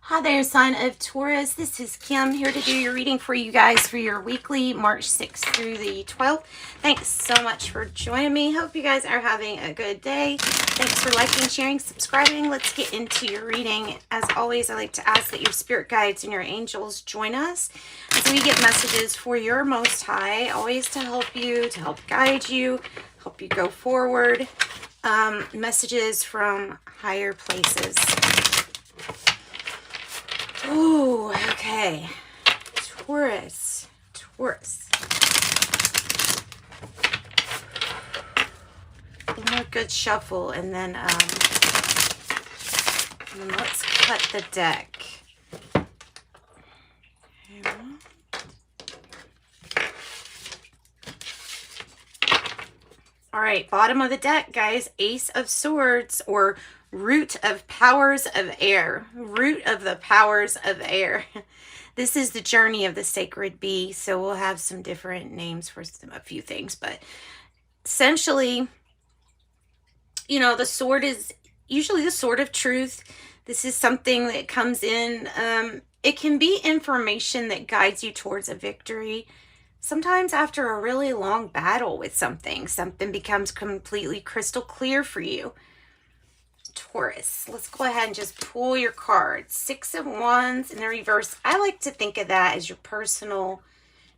Hi there, sign of Taurus. This is Kim here to do your reading for you guys for your weekly March 6th through the 12th. Thanks so much for joining me. Hope you guys are having a good day. Thanks for liking, sharing, subscribing. Let's get into your reading. As always, I like to ask that your spirit guides and your angels join us as we get messages for your Most High, always to help you, to help guide you, help you go forward. Messages from higher places. Oh, okay. Taurus. One more good shuffle, and then let's cut the deck. All right, bottom of the deck, guys. Ace of Swords, or Root of Powers of Air. Root of the Powers of Air. This is the journey of the sacred bee, so we'll have some different names for a few things, but essentially, you know, the sword is usually the sword of truth. This is something that comes in. It can be information that guides you towards a victory. Sometimes after a really long battle with something becomes completely crystal clear for you. Taurus. Let's go ahead and just pull your cards. Six of Wands in the reverse. I like to think of that as your personal,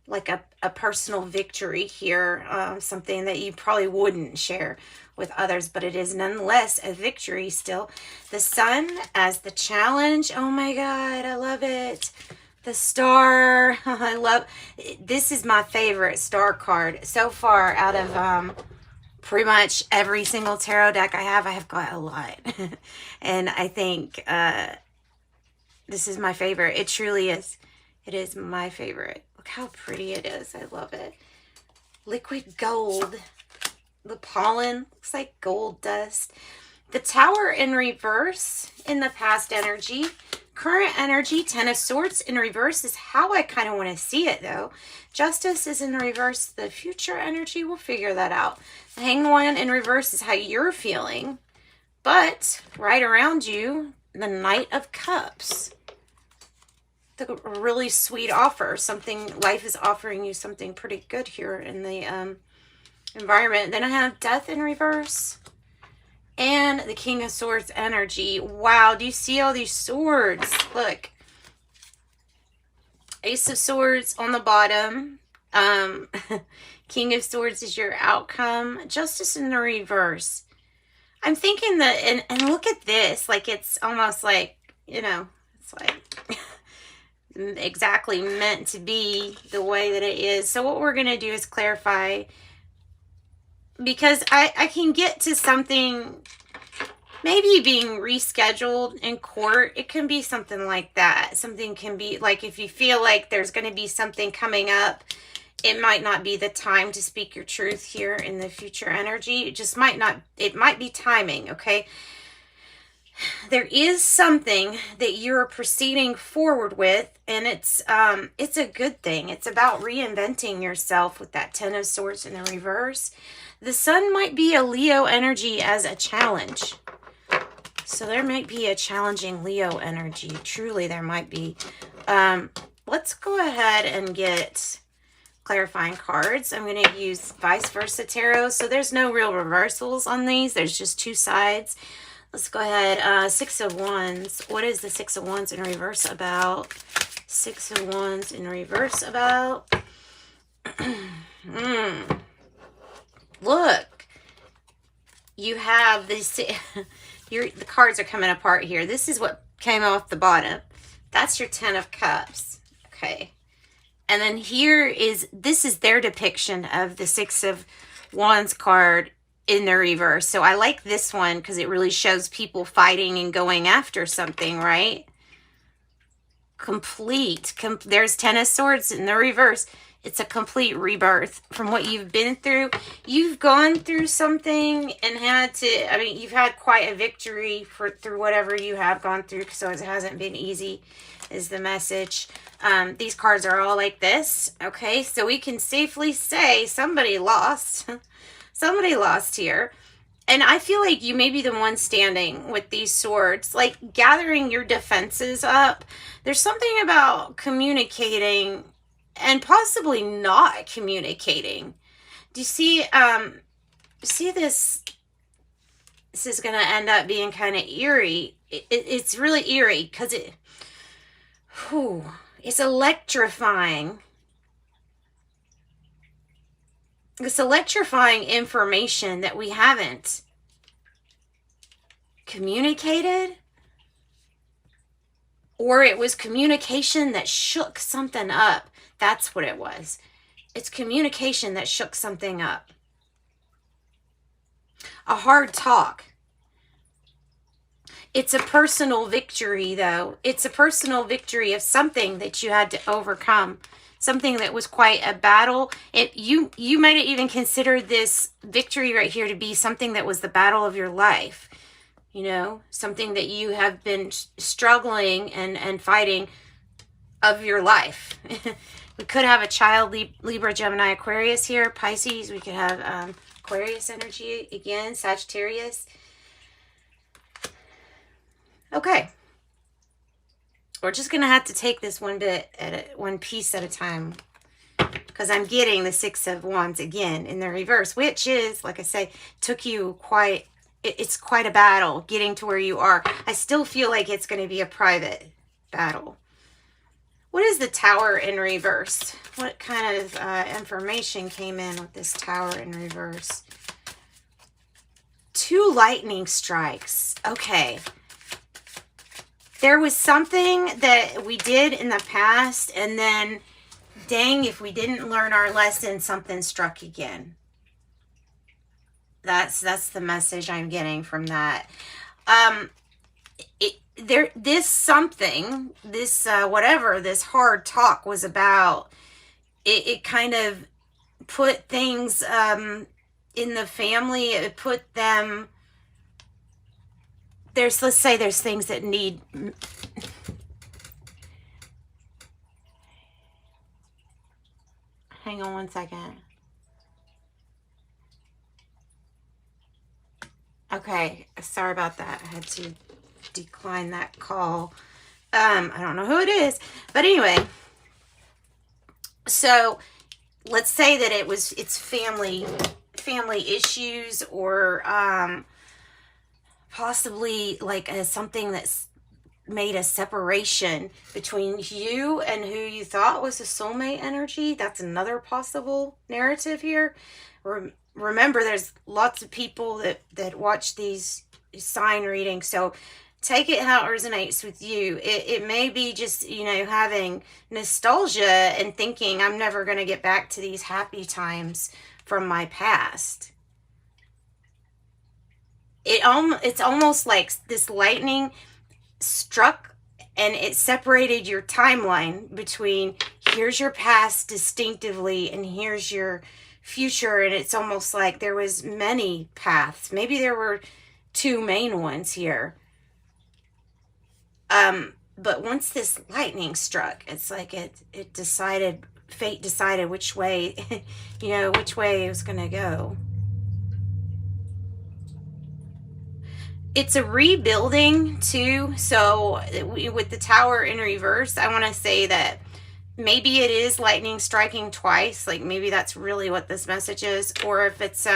like a personal victory here. Something that you probably wouldn't share with others, but it is nonetheless a victory still. The Sun as the challenge. Oh my God, I love it. The Star. I love, this is my favorite Star card so far out of pretty much every single tarot deck I have got a lot. And I think this is my favorite. It truly is. It is my favorite. Look how pretty it is. I love it. Liquid gold. The pollen looks like gold dust. The Tower in reverse in the past energy. Current energy, Ten of Swords in reverse is how I kind of want to see it, though. Justice is in reverse. The future energy, we'll figure that out. The Hanged One in reverse is how you're feeling. But right around you, the Knight of Cups. The really sweet offer. Something, life is offering you something pretty good here in the environment. Then I have Death in reverse. And the King of Swords energy. Wow, do you see all these swords? Look. Ace of Swords on the bottom. King of Swords is your outcome. Justice in the reverse. I'm thinking that, and look at this. Like, it's almost like, you know, it's like exactly meant to be the way that it is. So what we're going to do is clarify, because I can get to something maybe being rescheduled in court. It can be something like that. Something can be like, if you feel like there's going to be something coming up, it might not be the time to speak your truth here in the future energy. It just might not, it might be timing, okay? There is something that you're proceeding forward with, and it's a good thing. It's about reinventing yourself with that Ten of Swords in the reverse. The Sun might be a Leo energy as a challenge. So there might be a challenging Leo energy. Truly, there might be. Let's go ahead and get clarifying cards. I'm going to use Vice Versa Tarot. So there's no real reversals on these. There's just two sides. Let's go ahead. Six of Wands. What is the Six of Wands in reverse about? Six of Wands in reverse about. Look. You have this. The cards are coming apart here. This is what came off the bottom. That's your Ten of Cups. Okay. And then here is, this is their depiction of the Six of Wands card in the reverse. So I like this one because it really shows people fighting and going after something, right? Complete. There's Ten of Swords in the reverse. It's a complete rebirth from what you've been through. You've gone through something and had to, I mean, you've had quite a victory through whatever you have gone through, so it hasn't been easy is the message. These cards are all like this, okay? So we can safely say somebody lost. Somebody lost here. And I feel like you may be the one standing with these swords, like gathering your defenses up. There's something about communicating and possibly not communicating. Do you see, see this? This is going to end up being kind of eerie. It's really eerie because it's electrifying. It's electrifying information that we haven't communicated, or it was communication that shook something up. That's what it was. It's communication that shook something up. A hard talk. It's a personal victory, though. It's a personal victory of something that you had to overcome. Something that was quite a battle. You might even consider this victory right here to be something that was the battle of your life. You know, something that you have been struggling and fighting of your life. We could have a child, Libra, Gemini, Aquarius here, Pisces. We could have Aquarius energy again, Sagittarius. Okay. We're just going to have to take this one piece at a time, because I'm getting the Six of Wands again in the reverse, which is, like I say, took you it's quite a battle getting to where you are. I still feel like it's going to be a private battle. What is the Tower in reverse? What kind of information came in with this Tower in reverse? 2 lightning strikes. Okay. There was something that we did in the past, and then, dang, if we didn't learn our lesson, something struck again. That's the message I'm getting from that. Whatever this hard talk was about, it kind of put things in the family. It put them... let's say there's things that need... Hang on one second. Okay, sorry about that. I had to decline that call. I don't know who it is, but anyway. So let's say that it's family issues, or possibly like something that's made a separation between you and who you thought was a soulmate energy. That's another possible narrative here. Remember, there's lots of people that watch these sign readings, so take it how it resonates with you. It may be just, having nostalgia and thinking, I'm never going to get back to these happy times from my past. It's almost like this lightning struck and it separated your timeline between here's your past distinctively and here's your future, and it's almost like there was many paths. Maybe there were 2 main ones here. But once this lightning struck, it's like fate decided which way, which way it was going to go. It's a rebuilding too. So with the Tower in reverse, I want to say that maybe it is lightning striking twice. Like maybe that's really what this message is. Or if it's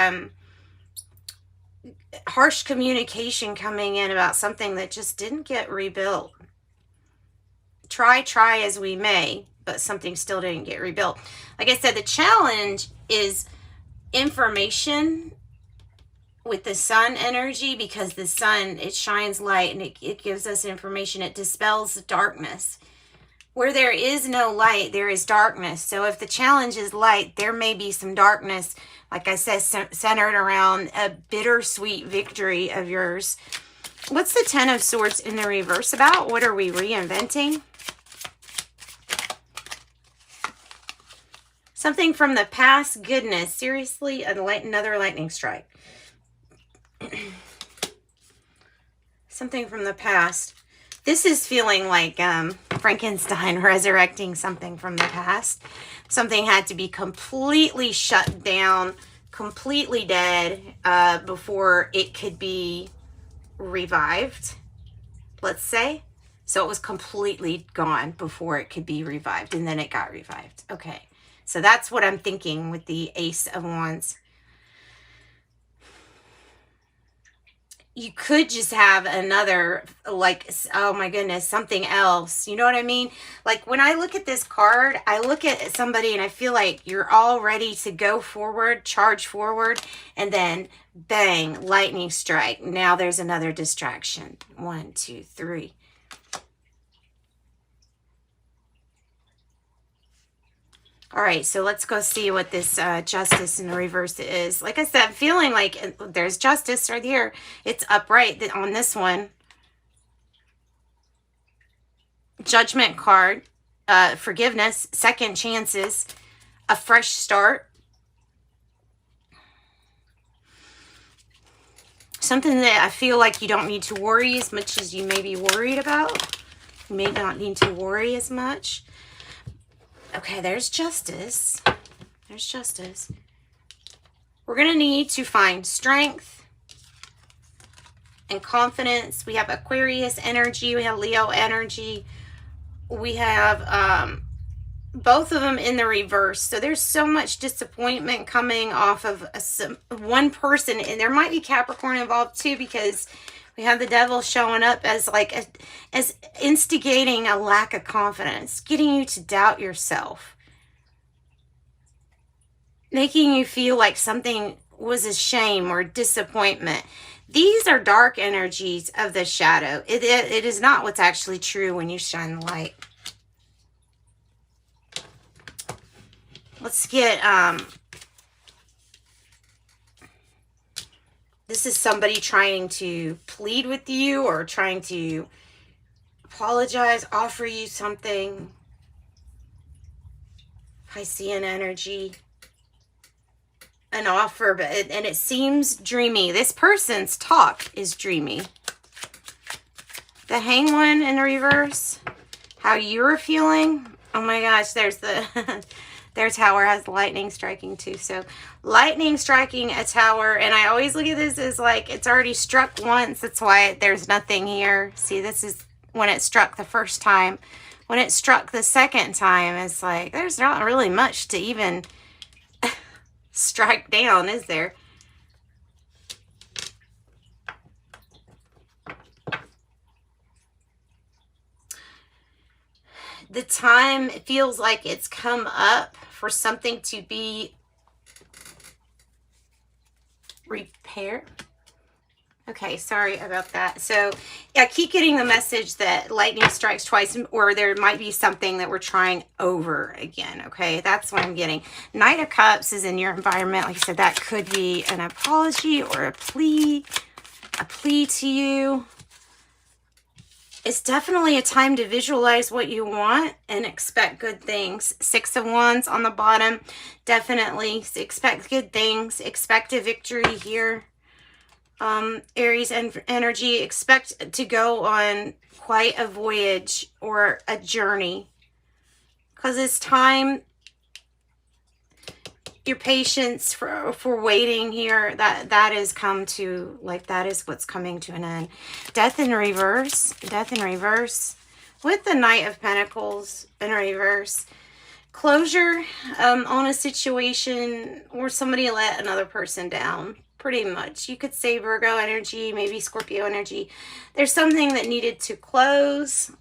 harsh communication coming in about something that just didn't get rebuilt. Try as we may, but something still didn't get rebuilt. Like I said, the challenge is information with the sun energy, because the sun, it shines light and it gives us information. It dispels darkness. Where there is no light, there is darkness. So if the challenge is light, there may be some darkness, like I said, centered around a bittersweet victory of yours. What's the Ten of Swords in the reverse about? What are we reinventing? Something from the past. Goodness, seriously, another lightning strike. Something from the past. This is feeling like Frankenstein resurrecting something from the past. Something had to be completely shut down, completely dead before it could be revived, let's say. So it was completely gone before it could be revived, and then it got revived. Okay, so that's what I'm thinking with the Ace of Wands. You could just have another, like, oh my goodness, something else. You know what I mean? Like, when I look at this card, I look at somebody and I feel like you're all ready to go forward, charge forward, and then bang, lightning strike. Now there's another distraction. 1, 2, 3. All right, so let's go see what this justice in the reverse is. Like I said, I'm feeling like there's justice right here. It's upright on this one. Judgment card, forgiveness, second chances, a fresh start. Something that I feel like you don't need to worry as much as you may be worried about. You may not need to worry as much. Okay, there's justice. There's justice. We're going to need to find strength and confidence. We have Aquarius energy. We have Leo energy. We have both of them in the reverse. So there's so much disappointment coming off of one person. And there might be Capricorn involved too, because we have the devil showing up as like as instigating a lack of confidence, getting you to doubt yourself, making you feel like something was a shame or disappointment. These are dark energies of the shadow. It is not what's actually true when you shine the light. Let's get this is somebody trying to plead with you or trying to apologize, offer you something. Piscean energy. An offer, and it seems dreamy. This person's talk is dreamy. The Hanged One in the reverse. How you're feeling. Oh my gosh, there's the... Their tower has lightning striking too. So lightning striking a tower. And I always look at this as like it's already struck once. That's why there's nothing here. See, this is when it struck the first time. When it struck the second time, it's like there's not really much to even strike down, is there? The time feels like it's come up for something to be repaired. Okay, sorry about that. So I keep getting the message that lightning strikes twice, or there might be something that we're trying over again. Okay, that's what I'm getting. Knight of Cups is in your environment. Like I said, that could be an apology or a plea to you. It's definitely a time to visualize what you want and expect good things. 6 of Wands on the bottom. Definitely expect good things. Expect a victory here. Aries energy. Expect to go on quite a voyage or a journey. Because it's time. Your patience for waiting here, that is come to, like, that is what's coming to an end. Death in reverse. Death in reverse. With the Knight of Pentacles in reverse. Closure on a situation where somebody let another person down. Pretty much. You could say Virgo energy, maybe Scorpio energy. There's something that needed to close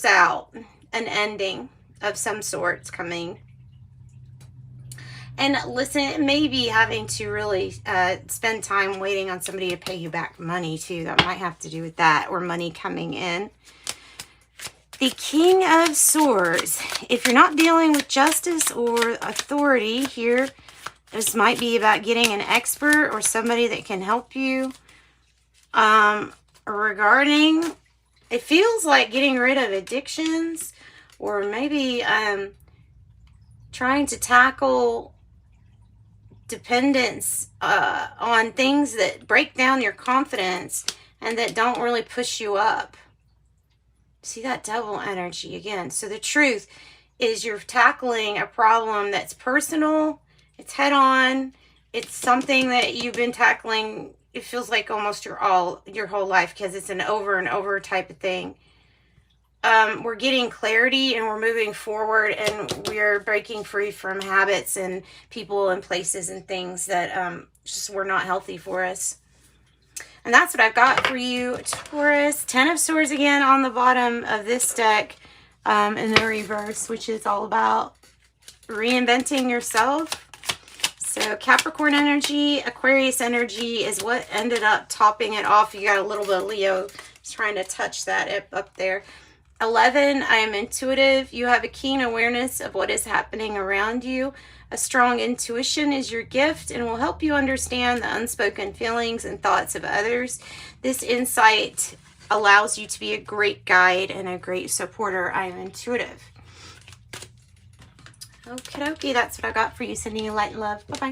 out. An ending of some sorts coming. And listen, maybe having to really spend time waiting on somebody to pay you back money too. That might have to do with that, or money coming in. The King of Swords. If you're not dealing with justice or authority here, this might be about getting an expert or somebody that can help you. Regarding, it feels like getting rid of addictions, or maybe trying to tackle dependence on things that break down your confidence and that don't really push you up. See that Devil energy again. So the truth is you're tackling a problem that's personal It's head on. It's something that you've been tackling, it feels like almost your whole life, because it's an over and over type of thing. We're getting clarity and we're moving forward, and we're breaking free from habits and people and places and things that just were not healthy for us. And that's what I've got for you, Taurus. 10 of Swords again on the bottom of this deck in the reverse, which is all about reinventing yourself. So Capricorn energy, Aquarius energy is what ended up topping it off. You got a little bit of Leo trying to touch that up there. 11, I am intuitive. You have a keen awareness of what is happening around you. A strong intuition is your gift and will help you understand the unspoken feelings and thoughts of others. This insight allows you to be a great guide and a great supporter. I am intuitive. Okie dokie, that's what I got for you. Sending you light and love. Bye-bye.